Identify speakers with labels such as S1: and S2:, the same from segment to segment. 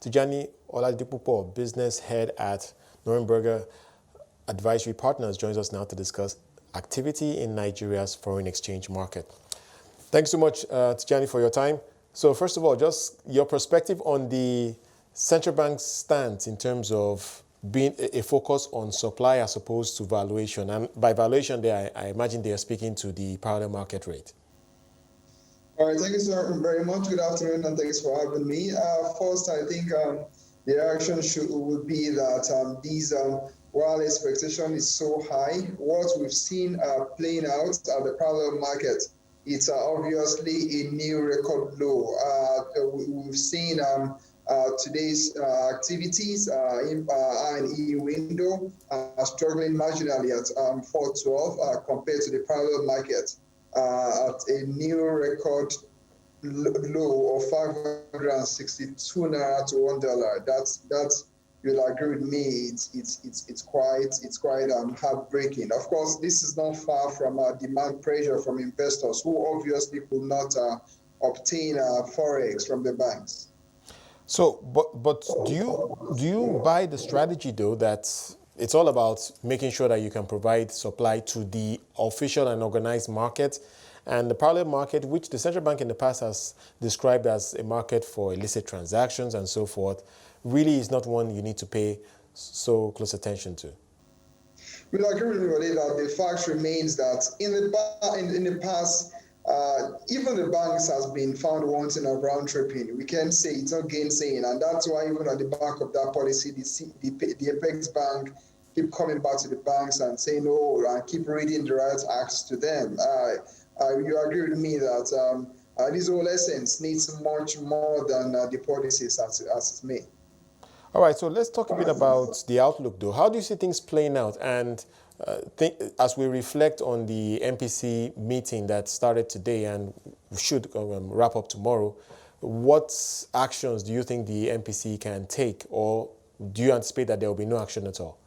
S1: Tijani Oladipupo, business head at Norrenberger Advisory Partners, joins us now to discuss activity in Nigeria's foreign exchange market. Thanks so much, Tijani, for your time. So first of all, just your perspective on the central bank's stance in terms of being a focus on supply as opposed to valuation. And by valuation there, I imagine they are speaking to the parallel market rate.
S2: All right, thank you so very much. Good afternoon, and thanks for having me. First, I think the reaction would be that while expectation is so high, what we've seen playing out at the parallel market, it's obviously a new record low. We've seen today's activities in IE window struggling marginally at 412 compared to the parallel market at a new record low of 562 naira to $1. That's you'll agree with me. It's quite heartbreaking. Of course, this is not far from demand pressure from investors who obviously could not obtain forex from the banks.
S1: So, but do you buy the strategy though that it's all about making sure that you can provide supply to the official and organized market, and the parallel market, which the central bank in the past has described as a market for illicit transactions and so forth, really is not one you need to pay so close attention to?
S2: Well, I agree with you that the fact remains that in the past, even the banks has been found wanting of round tripping. We can't say it's not gainsaying, and that's why even at the back of that policy, the Apex Bank keep coming back to the banks and saying no, and keep reading the right acts to them. You agree with me that this whole essence needs much more than the policies as it's made.
S1: All right, so let's talk a bit about the outlook, though. How do you see things playing out? And as we reflect on the MPC meeting that started today and should wrap up tomorrow, what actions do you think the MPC can take, or do you anticipate that there will be no action at all?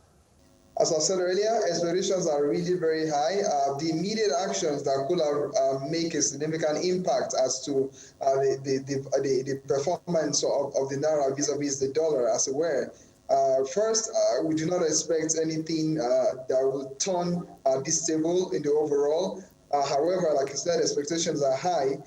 S2: As I said earlier, expectations are really very high. The immediate actions that could make a significant impact as to the performance of the naira vis-a-vis the dollar, as it were. First, we do not expect anything that will turn this stable in the overall. However, like I said, expectations are high.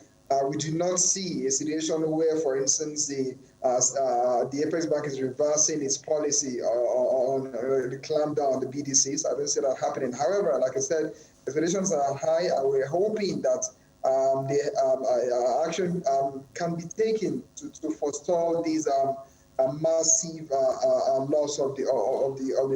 S2: We do not see a situation where, for instance, the Apex Bank is reversing its policy on the clamp down on the BDCs. I don't see that happening. However, like I said, expectations are high, and we're hoping that the action can be taken to forestall these massive loss of the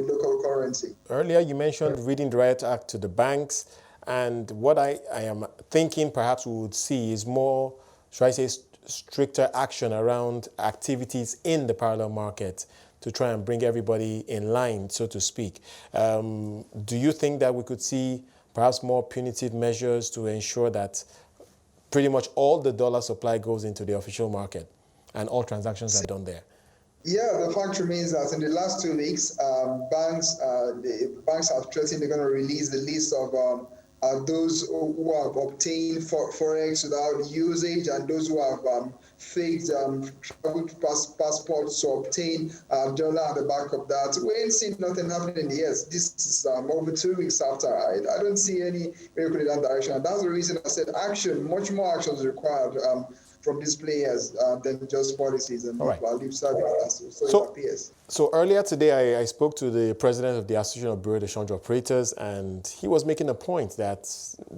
S2: local currency.
S1: Earlier, you mentioned reading the right act to the banks. And what I am thinking perhaps we would see is more, should I say, stricter action around activities in the parallel market to try and bring everybody in line, so to speak. Do you think that we could see perhaps more punitive measures to ensure that pretty much all the dollar supply goes into the official market and all transactions are done there?
S2: Yeah, the fact remains that in the last 2 weeks, the banks have threatened they're going to release the list of those who have obtained forex without usage, and those who have faked travel passports to obtain dollar at the back of that. We ain't seen nothing happening yet. This is over 2 weeks after. I don't see any miracle in that direction. And that's the reason I said action, much more action is required from these players than just policies and lip service. So it appears.
S1: So earlier today, I spoke to the president of the Association of Bureau de Change Operators, and he was making a point that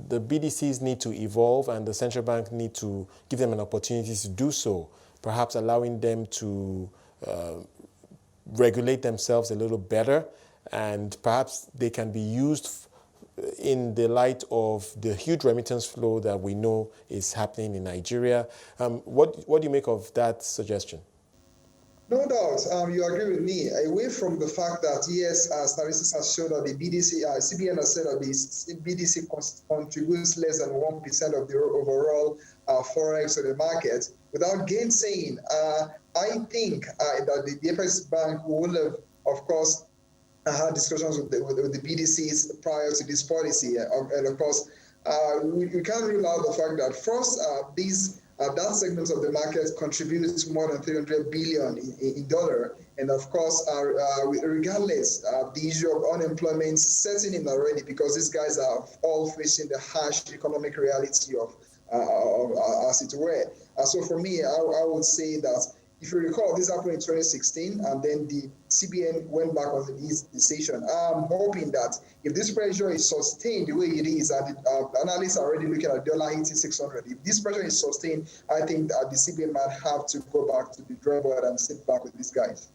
S1: the BDCs need to evolve and the central bank need to give them an opportunity to do so, perhaps allowing them to regulate themselves a little better, and perhaps they can be used in the light of the huge remittance flow that we know is happening in Nigeria. What do you make of that suggestion?
S2: No doubt, you agree with me. Away from the fact that, yes, statistics have shown that the BDC, CBN has said that the BDC contributes less than 1% of the overall forex of the market. Without gainsaying, I think that the Apex Bank will have, of course, had discussions with the BDCs prior to this policy. And of course, we can't rule out the fact that first, these that segment of the market contributes more than 300 billion in dollar. And of course, regardless, the issue of unemployment setting in already, because these guys are all facing the harsh economic reality of as it were. So for me, I would say that if you recall, this happened in 2016, and then the CBN went back on this decision. I'm hoping that if this pressure is sustained the way it is, and analysts are already looking at dollar hitting 600, if this pressure is sustained, I think that the CBN might have to go back to the drawing board and sit back with these guys.